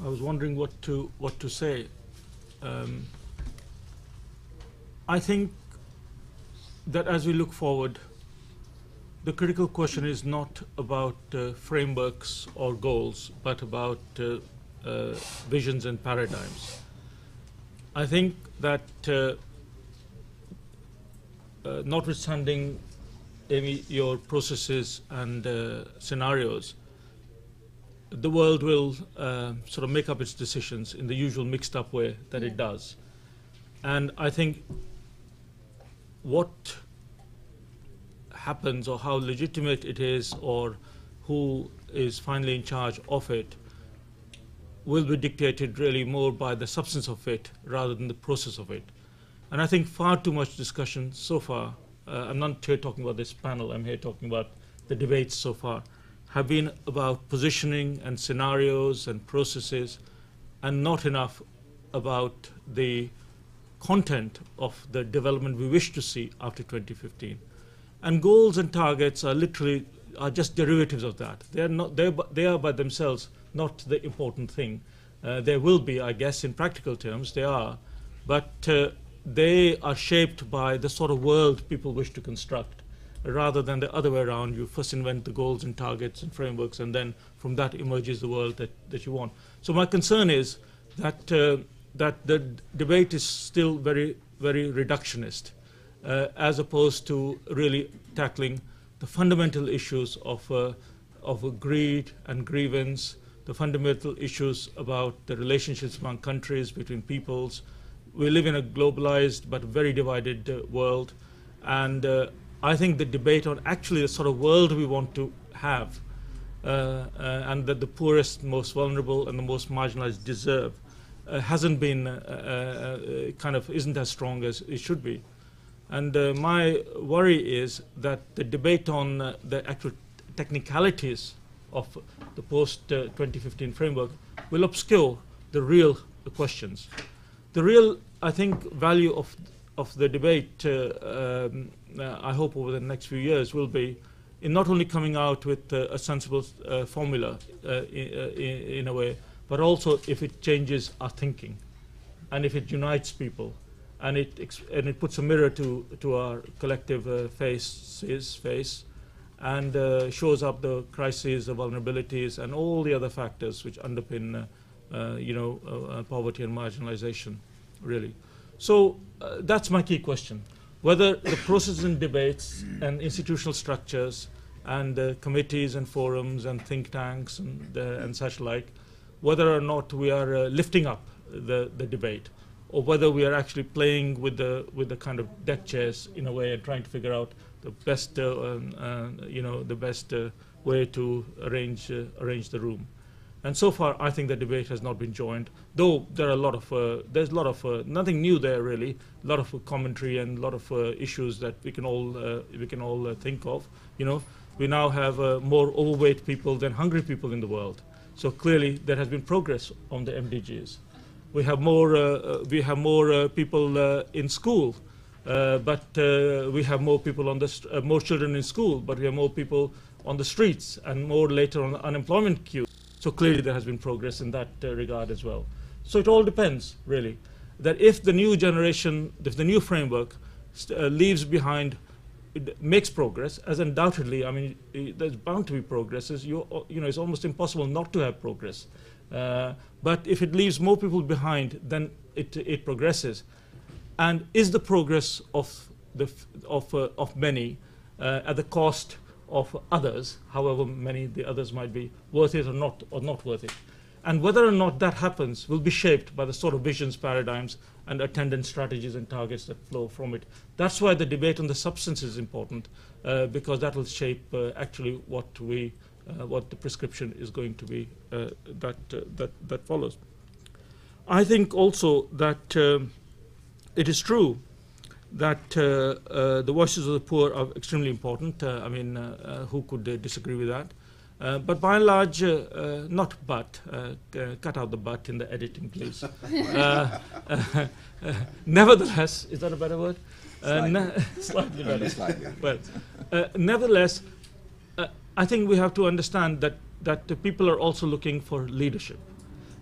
I was wondering what to say. I think that as we look forward, the critical question is not about frameworks or goals, but about visions and paradigms. I think that notwithstanding, Amy, your processes and scenarios, the world will sort of make up its decisions in the usual mixed up way that it does. And I think what happens or how legitimate it is or who is finally in charge of it will be dictated really more by the substance of it rather than the process of it. And I think far too much discussion so far, I'm not here talking about this panel, I'm here talking about the debates so far, have been about positioning and scenarios and processes, and not enough about the content of the development we wish to see after 2015. And goals and targets are just derivatives of that. They are by themselves not the important thing. There will be, I guess, in practical terms, they are, but they are shaped by the sort of world people wish to construct, rather than the other way around. You first invent the goals and targets and frameworks, and then from that emerges the world that you want. So my concern is that that the debate is still very, very reductionist, as opposed to really tackling the fundamental issues of greed and grievance, the fundamental issues about the relationships among countries, between peoples. We live in a globalized but very divided world, and I think the debate on actually the sort of world we want to have, and that the poorest, most vulnerable, and the most marginalized deserve, hasn't been isn't as strong as it should be. And my worry is that the debate on the actual technicalities of the post-2015 framework will obscure the real questions. The real, I think, value of the debate, I hope over the next few years, will be in not only coming out with a sensible formula in a way, but also if it changes our thinking, and if it unites people, and it puts a mirror to our collective face, and shows up the crises, the vulnerabilities, and all the other factors which underpin, poverty and marginalization, really. So that's my key question: whether the processes and debates and institutional structures and committees and forums and think tanks and such like, whether or not we are lifting up the debate, or whether we are actually playing with the kind of deck chairs in a way and trying to figure out the best way to arrange the room. And so far, I think the debate has not been joined, though there are there's a lot of nothing new there really, a lot of commentary and a lot of issues that we can all think of. We now have more overweight people than hungry people in the world. So clearly, there has been progress on the MDGs. We have more people in school, but we have more people on more children in school, but we have more people on the streets and more later on the unemployment queue. So clearly, there has been progress in that regard as well. So it all depends, really, that if the new generation, if the new framework leaves behind, it makes progress, as undoubtedly, I mean, there's bound to be progress. It's almost impossible not to have progress. But if it leaves more people behind, then it progresses. And is the progress of many at the cost of others, however many the others might be, worth it or not worth it? And whether or not that happens will be shaped by the sort of visions, paradigms, and attendant strategies and targets that flow from it. That's why the debate on the substance is important, because that will shape actually what the prescription is going to be that follows. I think also that it is true that the voices of the poor are extremely important. Who could disagree with that? But by and large, cut out the but in the editing, please. Nevertheless, is that a better word? Slightly better. Slightly. Well, nevertheless, I think we have to understand that the people are also looking for leadership.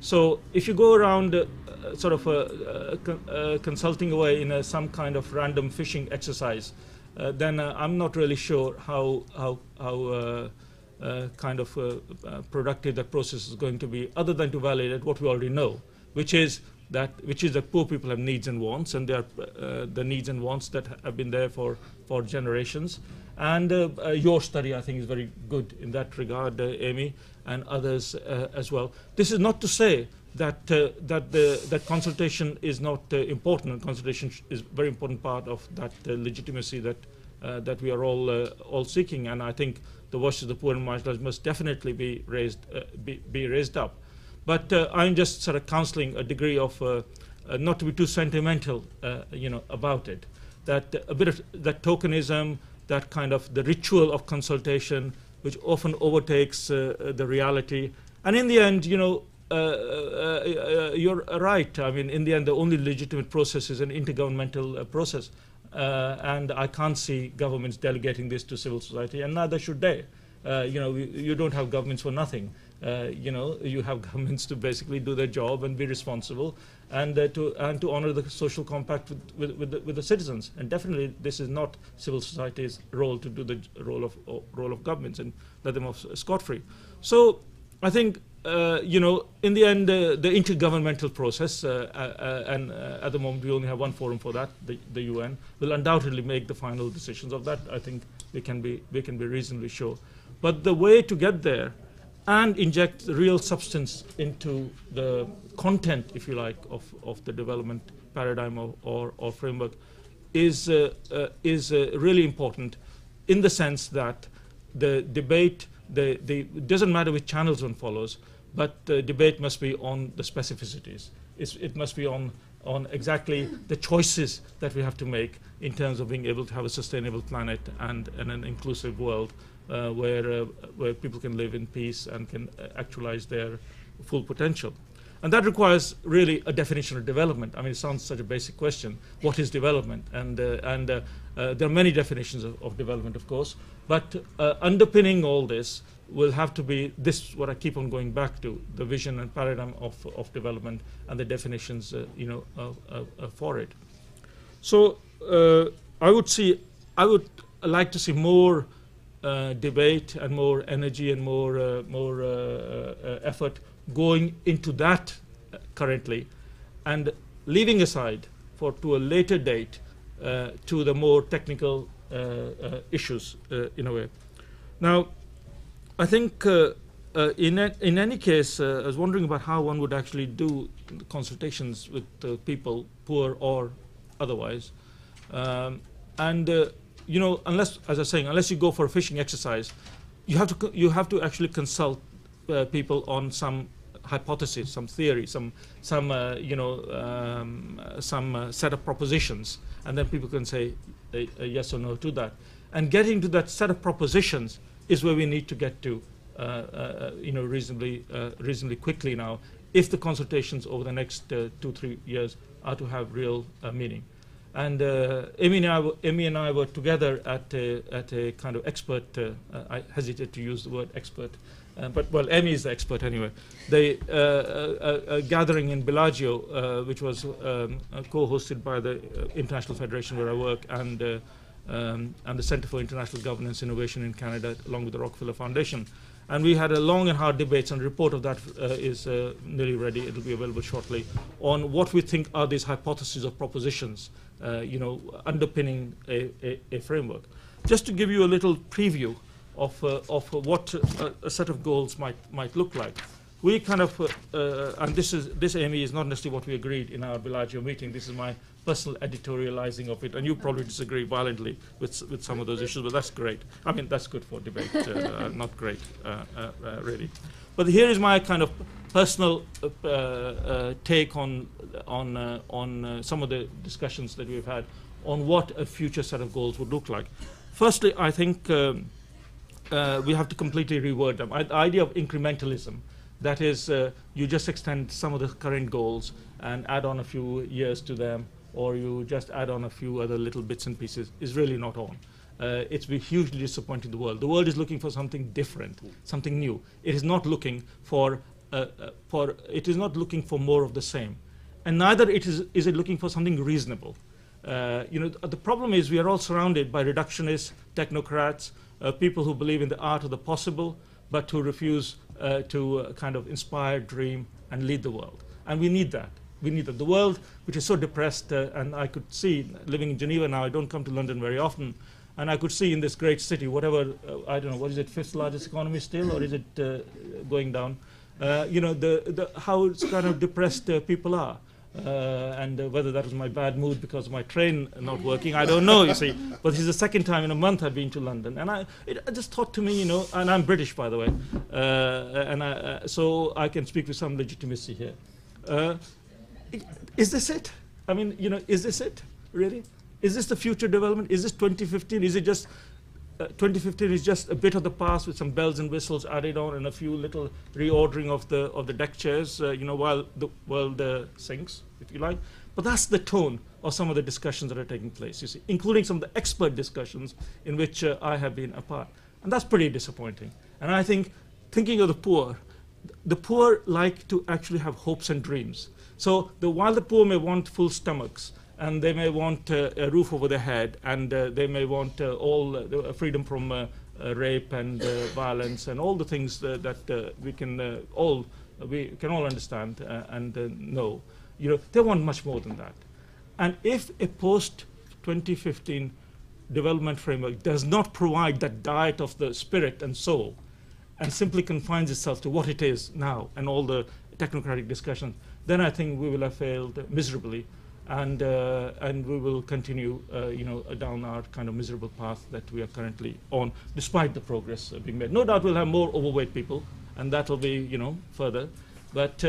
So if you go around sort of consulting away in some kind of random fishing exercise, then I'm not really sure how kind of productive that process is going to be, other than to validate what we already know, which is that poor people have needs and wants, and they are the needs and wants that have been there for generations. And your study, I think, is very good in that regard, Amy, and others as well. This is not to say that that consultation is not important, and consultation is a very important part of that legitimacy that we are all seeking. And I think the voices of the poor and marginalized must definitely be raised up. But I'm just sort of counseling a degree of not to be too sentimental, about it. That a bit of that tokenism, that kind of the ritual of consultation, which often overtakes the reality. And in the end, you're right. I mean, in the end, the only legitimate process is an intergovernmental process. And I can't see governments delegating this to civil society, and neither should they. You don't have governments for nothing. You have governments to basically do their job and be responsible, and to honor the social compact with the citizens. And definitely, this is not civil society's role to do the role of governments and let them off scot-free. So I think in the end, the intergovernmental process, and at the moment we only have one forum for that, the UN, will undoubtedly make the final decisions of that. I think we can be reasonably sure. But the way to get there and inject real substance into the content, if you like, of the development paradigm or framework is really important, in the sense that the debate, it doesn't matter which channels one follows, but the debate must be on the specificities. It must be on exactly the choices that we have to make in terms of being able to have a sustainable planet and an inclusive world where people can live in peace and can actualize their full potential. And that requires really a definition of development. I mean, it sounds such a basic question. What is development? And there are many definitions of development, of course. But underpinning all this will have to be this, what I keep on going back to, the vision and paradigm of development and the definitions, for it. So I would like to see more debate and more energy and more effort going into that currently, and leaving aside to a later date to the more technical issues in a way. Now, I think in any case, I was wondering about how one would actually do consultations with people, poor or otherwise, unless, as I was saying, unless you go for a fishing exercise, you have to actually consult people on some hypothesis, some theory, some set of propositions, and then people can say a yes or no to that. And getting to that set of propositions is where we need to get to, reasonably quickly now, if the consultations over the next 2-3 years are to have real meaning. And Amy and I were together at a kind of expert. I hesitate to use the word expert, but well, Amy is the expert anyway. A gathering in Bellagio, which was co-hosted by the International Federation where I work and the Center for International Governance Innovation in Canada, along with the Rockefeller Foundation. And we had a long and hard debates, and a report of that is nearly ready. It will be available shortly, on what we think are these hypotheses or propositions, underpinning a framework. Just to give you a little preview of what a set of goals might look like. We kind of, and this, Amy, is not necessarily what we agreed in our Bellagio meeting. This is my personal editorializing of it, and you probably disagree violently with some of those issues, but that's great. I mean, that's good for debate, not great, really. But here is my kind of personal take on some of the discussions that we've had on what a future set of goals would look like. Firstly, I think we have to completely reword them. The idea of incrementalism, that is, you just extend some of the current goals and add on a few years to them, or you just add on a few other little bits and pieces, is really not on. It's been hugely disappointing the world. The world is looking for something different, something new. It is not looking for it is not looking for more of the same, and neither is it looking for something reasonable. The problem is we are all surrounded by reductionists, technocrats, people who believe in the art of the possible, but who refuse to kind of inspire, dream, and lead the world. And we need that. We need that. The world, which is so depressed, and I could see, living in Geneva now, I don't come to London very often, and I could see in this great city, whatever, I don't know, what is it, fifth largest economy still, or is it going down? How it's kind of depressed people are. And whether that was my bad mood because of my train not working, I don't know, you see. But this is the second time in a month I've been to London. And I just thought to me, and I'm British, by the way, so I can speak with some legitimacy here. Is this it? I mean, is this it, really? Is this the future development? Is this 2015? Is it just 2015 is just a bit of the past with some bells and whistles added on and a few little reordering of the deck chairs, while the world sinks, if you like. But that's the tone of some of the discussions that are taking place, you see, including some of the expert discussions in which I have been a part. And that's pretty disappointing. And I think, thinking of the poor like to actually have hopes and dreams. So while the poor may want full stomachs, and they may want a roof over their head, and they may want all freedom from rape and violence and all the things that we can all understand and know. They want much more than that. And if a post-2015 development framework does not provide that diet of the spirit and soul, and simply confines itself to what it is now and all the technocratic discussions, then I think we will have failed miserably. And we will continue, down our kind of miserable path that we are currently on, despite the progress being made. No doubt we'll have more overweight people, and that will be, further. But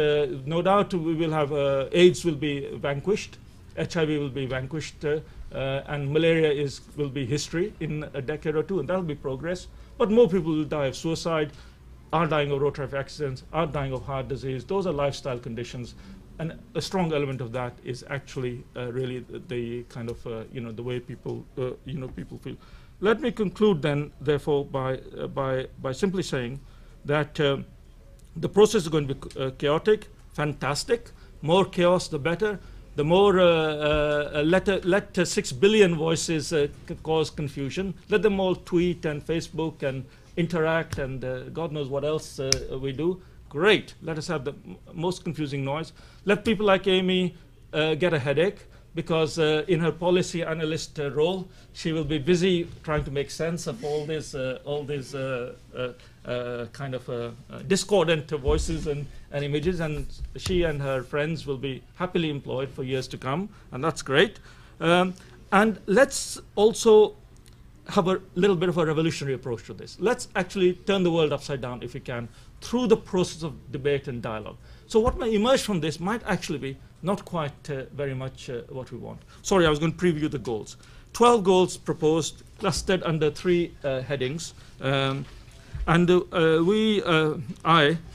no doubt we will have AIDS will be vanquished, HIV will be vanquished, and malaria will be history in a decade or two, and that will be progress. But more people will die of suicide, are dying of road traffic accidents, are dying of heart disease. Those are lifestyle conditions. And a strong element of that is actually really the kind of the way people people feel. Let me conclude then, therefore, by simply saying that the process is going to be chaotic, fantastic. More chaos, the better. The more let 6 billion voices cause confusion. Let them all tweet and Facebook and interact and God knows what else we do. Great. Let us have the most confusing noise. Let people like Amy get a headache, because in her policy analyst role, she will be busy trying to make sense of all these kind of discordant voices and images, and she and her friends will be happily employed for years to come, and that's great. And let's also have a little bit of a revolutionary approach to this. Let's actually turn the world upside down, if we can, through the process of debate and dialogue. So what may emerge from this might actually be not quite very much what we want. Sorry, I was going to preview the goals. 12 goals proposed, clustered under 3 headings. I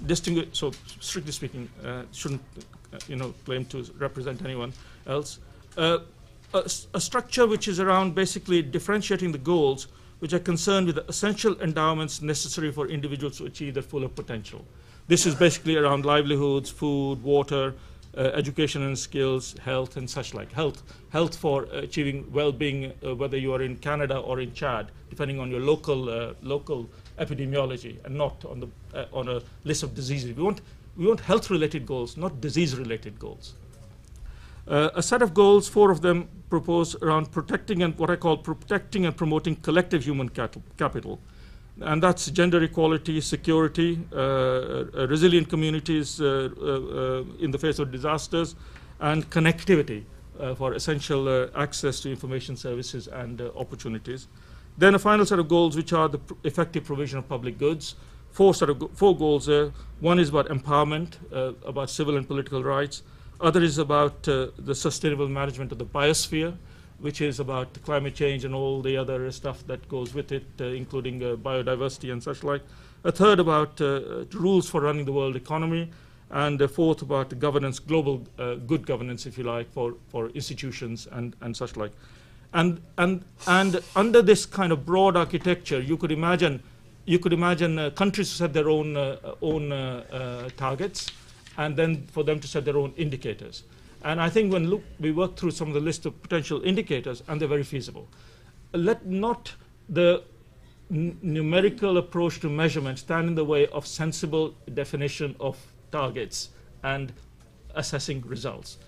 distinguish, so strictly speaking, shouldn't claim to represent anyone else. A structure which is around basically differentiating the goals which are concerned with the essential endowments necessary for individuals to achieve their fuller potential. This is basically around livelihoods, food, water, education and skills, health and such like. Health for achieving well-being, whether you are in Canada or in Chad, depending on your local epidemiology, and not on a list of diseases. We want health-related goals, not disease-related goals. A set of goals, 4 of them propose around protecting and what I call protecting and promoting collective human capital. And that's gender equality, security, resilient communities in the face of disasters, and connectivity for essential access to information services and opportunities. Then a final set of goals, which are the effective provision of public goods. 4 goals there. One is about empowerment, about civil and political rights. Other is about the sustainable management of the biosphere, which is about climate change and all the other stuff that goes with it, including biodiversity and such like. A third about rules for running the world economy. And a fourth about the governance, global good governance, if you like, for institutions and such like. And under this kind of broad architecture, you could imagine you could imagine countries set their own targets, and then for them to set their own indicators. And I think when we work through some of the list of potential indicators, and they're very feasible. Let not the numerical approach to measurement stand in the way of sensible definition of targets and assessing results.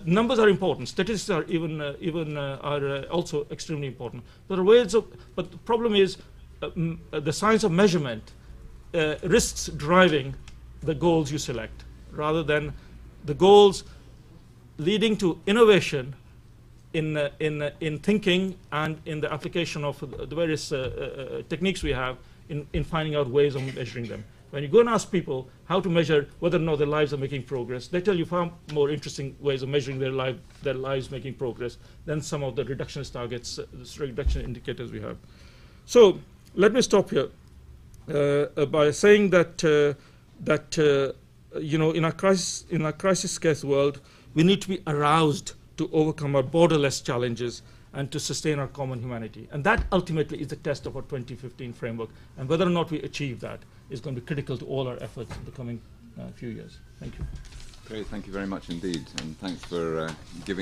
Numbers are important. Statistics are also extremely important. There are ways of, but the problem is the science of measurement risks driving the goals you select, rather than the goals leading to innovation in thinking and in the application of the various techniques we have in finding out ways of measuring them. When you go and ask people how to measure whether or not their lives are making progress, they tell you far more interesting ways of measuring their lives making progress than some of the reductionist targets, reduction indicators we have. So let me stop here by saying that you know, in our crisis-scarce world, we need to be aroused to overcome our borderless challenges and to sustain our common humanity. And that ultimately is the test of our 2015 framework. And whether or not we achieve that is going to be critical to all our efforts in the coming few years. Thank you. Great, thank you very much indeed. And thanks for giving